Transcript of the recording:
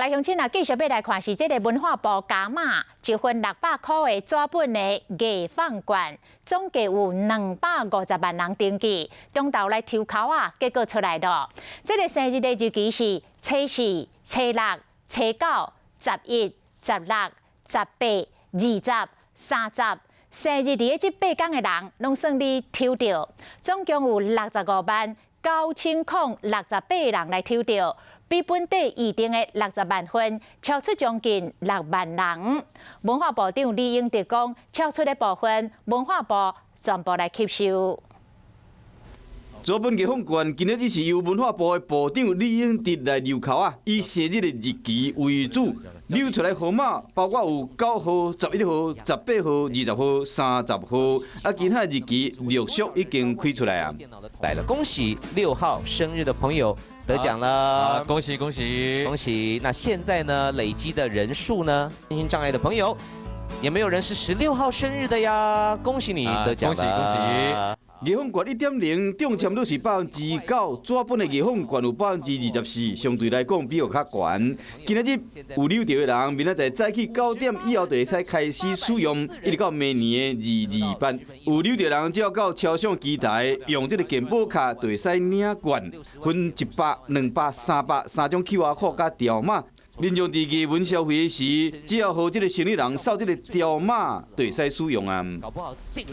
来，乡亲啊，继续要来看是这个文化部加码1份600块的纸本的艺放券，总计有250万人登记，中昼来抽考啊，结果出来了。这个生日的日期是初4、初6、初9、11、16、18、20、30。生日伫个这8天的人，拢算你抽到，总共有659068人来抽到。 比本地预定的60万份，超出将近6万人。文化部长李英德讲，超出的部分，文化部全部来吸收。这本艺放券今日只是由文化部的部长李英德来留考啊，以生日的日期为主，留出来号码包括有9号、11号、18号、20号、30号，啊，其他日期陆续已经开出来啊。来了，恭喜6号生日的朋友。 得奖了，恭喜恭喜恭喜！那现在呢，累积的人数呢？身心障碍的朋友，也没有人是16号生日的呀，恭喜你得奖了！恭喜恭喜！ 艺放券1.0中签率是9%，纸本的艺放券有24%，相对来讲比较较悬。今仔日有留着的人，明仔载早起9点以后就会使开始使用，一直到明年的22/8。有留着的人只要到超商机台用这个健保卡，就会使领券，分100、200、300 3种 QR code 加条码。 民众伫基本消费时，只要和这个生意人扫这个条码，就会使使用啊。